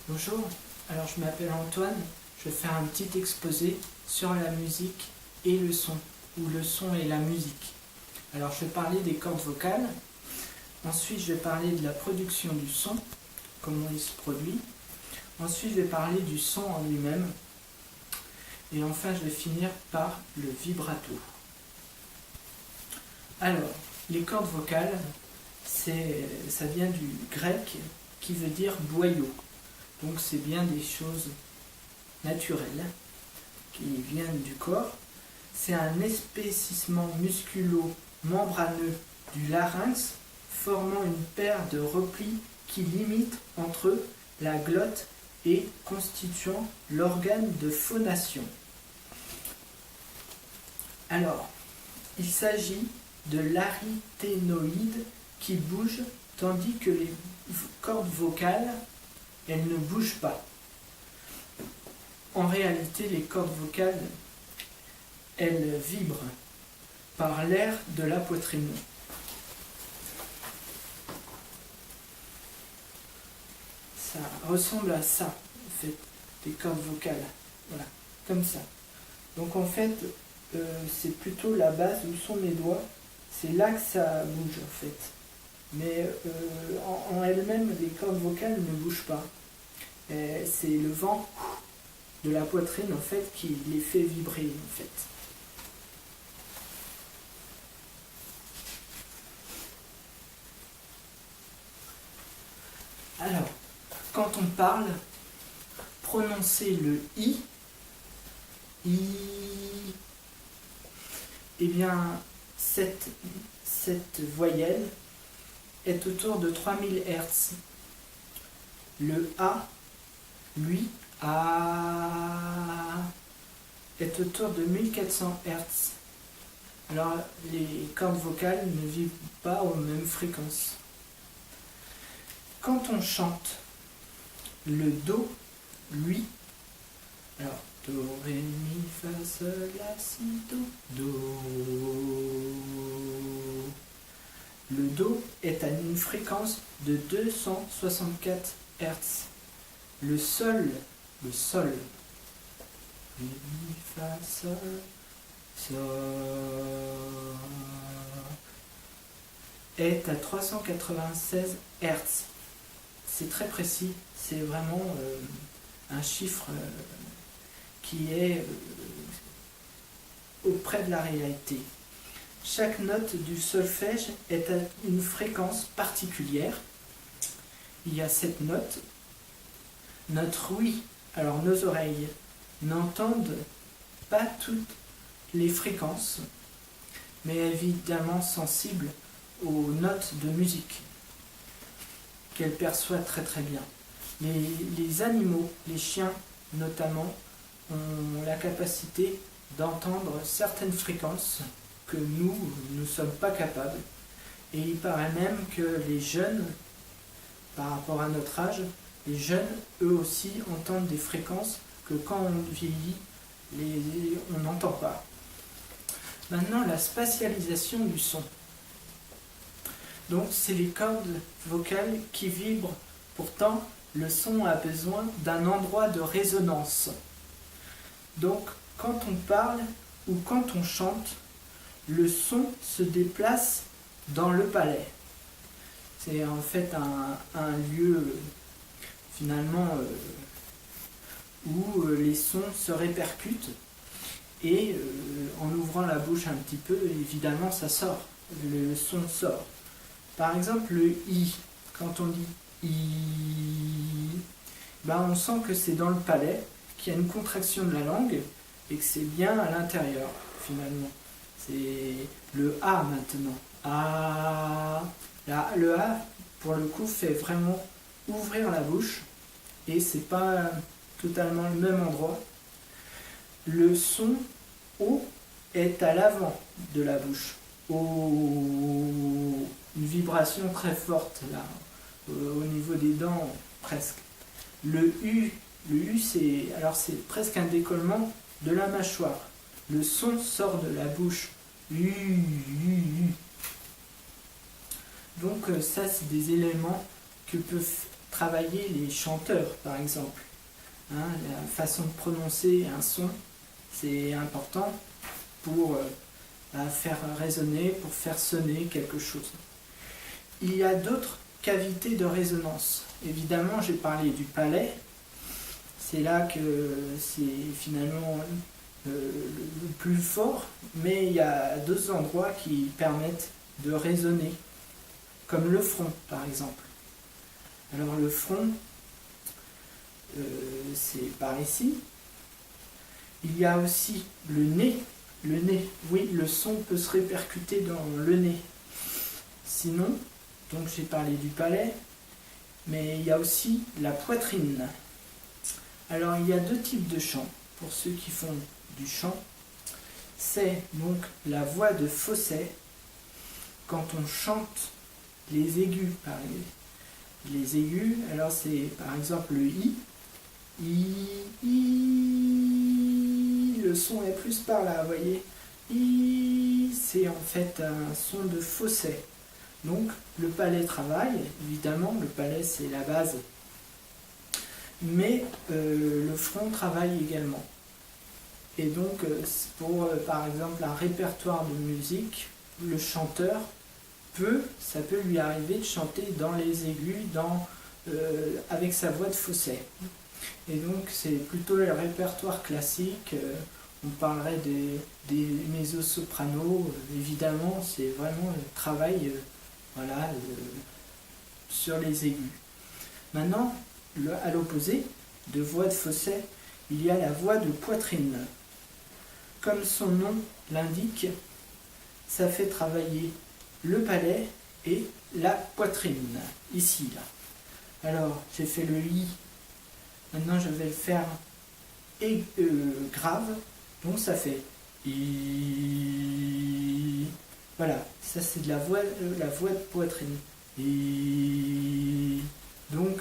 Bonjour, alors je m'appelle Antoine, je vais faire un petit exposé sur la musique et le son, ou le son et la musique. Alors je vais parler des cordes vocales, ensuite je vais parler de la production du son, comment il se produit, ensuite je vais parler du son en lui-même, et enfin je vais finir par le vibrato. Alors, les cordes vocales, ça vient du grec qui veut dire boyau. Donc c'est bien des choses naturelles qui viennent du corps. C'est un épaississement musculo-membraneux du larynx formant une paire de replis qui limitent entre eux la glotte et constituant l'organe de phonation. Alors, il s'agit de l'aryténoïde qui bouge tandis que les cordes vocales elles ne bougent pas. En réalité, les cordes vocales, elles vibrent par l'air de la poitrine. Ça ressemble à ça, en fait, des cordes vocales. Voilà, comme ça. Donc en fait, c'est plutôt la base où sont mes doigts. C'est là que ça bouge, en fait. Mais en elle-même, les cordes vocales ne bougent pas. C'est le vent de la poitrine en fait qui les fait vibrer en fait. Alors, quand on parle, prononcer le i, eh bien cette voyelle est autour de 3000 Hz. Le A, lui, est autour de 1400 Hz. Alors, les cordes vocales ne vibrent pas aux mêmes fréquences. Quand on chante, le Do, lui, alors, Do, Ré, Mi, Fa, Sol, La, Si, Do, Le Do est à une fréquence de 264 Hz. Le Sol, Ré, Mi, Fa, Sol, Sol, est à 396 Hz. C'est très précis, c'est vraiment un chiffre qui est auprès de la réalité. Chaque note du solfège est à une fréquence particulière. Il y a 7 notes. Notre ouïe, alors nos oreilles, n'entendent pas toutes les fréquences, mais évidemment sensibles aux notes de musique qu'elles perçoivent très très bien. Les animaux, les chiens notamment, ont la capacité d'entendre certaines fréquences que nous ne sommes pas capables. Et il paraît même que les jeunes, par rapport à notre âge, les jeunes, eux aussi, entendent des fréquences que quand on vieillit, on n'entend pas. Maintenant, la spatialisation du son. Donc, c'est les cordes vocales qui vibrent. Pourtant, le son a besoin d'un endroit de résonance. Donc, quand on parle ou quand on chante, le son se déplace dans le palais. C'est en fait un lieu finalement où les sons se répercutent et en ouvrant la bouche un petit peu, évidemment ça sort, le son sort. Par exemple le i, quand on dit i, ben on sent que c'est dans le palais, qu'il y a une contraction de la langue et que c'est bien à l'intérieur finalement. C'est le a maintenant. A. Là, le a pour le coup fait vraiment ouvrir la bouche et c'est pas totalement le même endroit. Le son O est à l'avant de la bouche. O, une vibration très forte là, au niveau des dents presque. Le U c'est presque un décollement de la mâchoire. Le son sort de la bouche. U. Donc ça c'est des éléments que peuvent travailler les chanteurs, par exemple. Hein, la façon de prononcer un son, c'est important pour faire résonner, pour faire sonner quelque chose. Il y a d'autres cavités de résonance. Évidemment, j'ai parlé du palais. C'est là que c'est finalement le plus fort, mais il y a d'autres endroits qui permettent de résonner, comme le front, par exemple. Alors le front, c'est par ici. Il y a aussi le nez. Le nez, oui, le son peut se répercuter dans le nez. Sinon, donc j'ai parlé du palais, mais il y a aussi la poitrine. Alors il y a deux types de chants, pour ceux qui font du chant. C'est donc la voix de fausset, quand on chante les aigus, par exemple. Les aigus, alors c'est par exemple le I. Le son est plus par là, vous voyez. C'est en fait un son de fausset. Donc le palais travaille, évidemment, le palais c'est la base. Mais le front travaille également. Et donc pour par exemple un répertoire de musique, le chanteur ça peut lui arriver de chanter dans les aigus, avec sa voix de fausset. Et donc c'est plutôt le répertoire classique, on parlerait des mezzo-sopranos, évidemment c'est vraiment le travail sur les aigus. Maintenant, à l'opposé de voix de fausset, il y a la voix de poitrine. Comme son nom l'indique, ça fait travailler le palais et la poitrine, ici, là. Alors, j'ai fait le I. Maintenant, je vais le faire grave. Donc, ça fait I. Voilà, ça c'est de la voix de poitrine. I. Donc,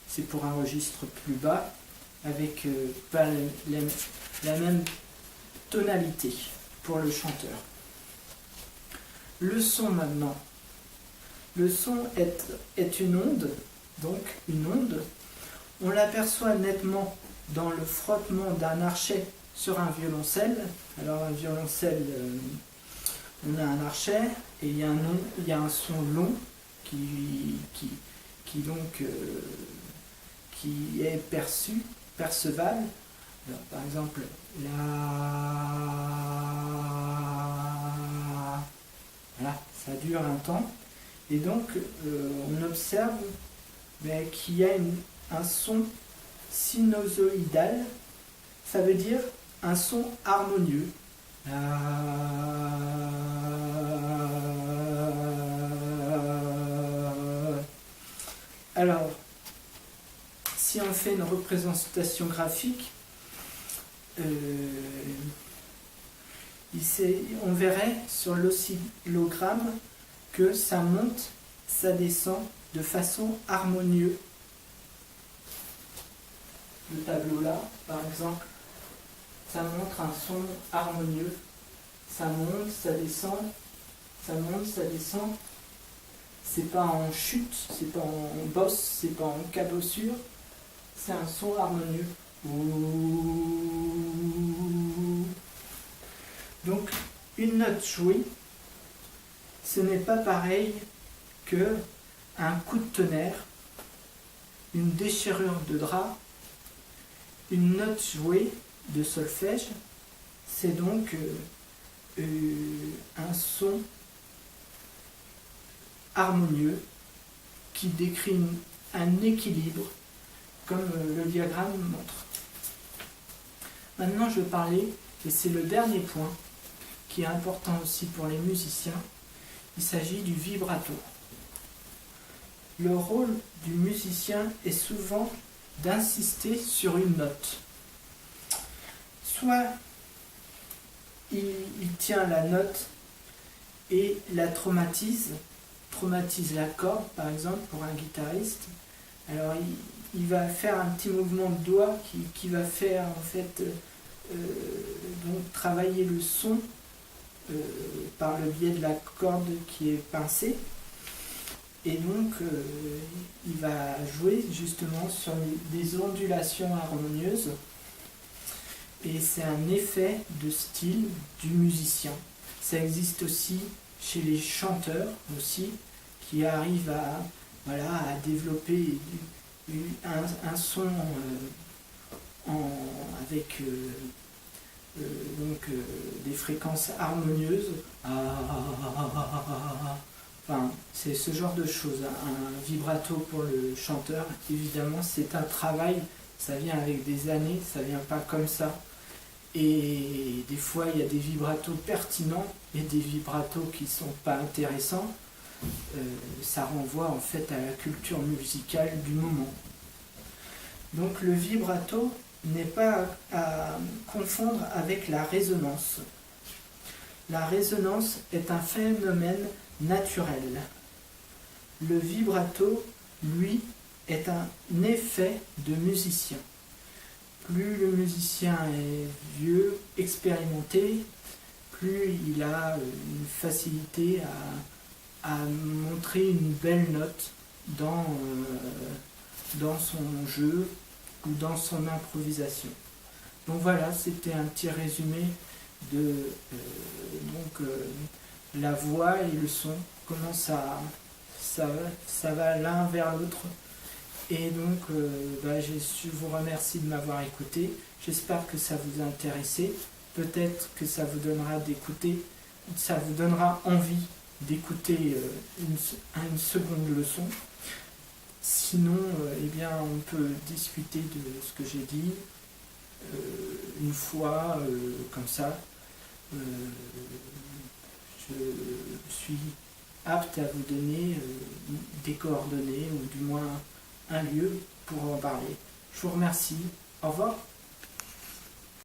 c'est pour un registre plus bas, avec pas la même tonalité pour le chanteur. Le son maintenant. Le son est une onde, donc une onde. On l'aperçoit nettement dans le frottement d'un archet sur un violoncelle. Alors un violoncelle, on a un archet et il y a un son long qui est percevable. Alors, par exemple, voilà, ça dure un temps. Et donc, on observe qu'il y a un son sinusoïdal. Ça veut dire un son harmonieux. Alors, si on fait une représentation graphique, on verrait sur l'oscillogramme que ça monte, ça descend de façon harmonieuse. Le tableau là, par exemple, ça montre un son harmonieux. Ça monte, ça descend, ça monte, ça descend. C'est pas en chute, c'est pas en bosse, c'est pas en cabossure. C'est un son harmonieux. Donc, une note jouée, ce n'est pas pareil que un coup de tonnerre, une déchirure de drap. Une note jouée de solfège, c'est donc un son harmonieux qui décrit un équilibre, comme le diagramme montre. Maintenant, je vais parler, et c'est le dernier point, qui est important aussi pour les musiciens, il s'agit du vibrato. Le rôle du musicien est souvent d'insister sur une note. Soit il tient la note et la traumatise la corde, par exemple, pour un guitariste. Alors il va faire un petit mouvement de doigt qui va faire en fait donc travailler le son par le biais de la corde qui est pincée. Et donc, il va jouer justement sur des ondulations harmonieuses. Et c'est un effet de style du musicien. Ça existe aussi chez les chanteurs aussi, qui arrivent à développer un son avec des fréquences harmonieuses. Enfin, c'est ce genre de choses. Un vibrato pour le chanteur, évidemment, c'est un travail. Ça vient avec des années, ça vient pas comme ça. Et des fois, il y a des vibratos pertinents et des vibratos qui sont pas intéressants. Ça renvoie en fait à la culture musicale du moment. Donc le vibrato n'est pas à confondre avec la résonance. La résonance est un phénomène naturel. Le vibrato, lui, est un effet de musicien. Plus le musicien est vieux, expérimenté, plus il a une facilité à montrer une belle note dans son jeu ou dans son improvisation. Donc voilà, c'était un petit résumé de la voix et le son, comment ça va l'un vers l'autre. Et donc, je vous remercie de m'avoir écouté. J'espère que ça vous a intéressé. Peut-être que ça vous donnera envie d'écouter une seconde leçon. Sinon, on peut discuter de ce que j'ai dit une fois, comme ça. Je suis apte à vous donner des coordonnées, ou du moins un lieu pour en parler. Je vous remercie. Au revoir.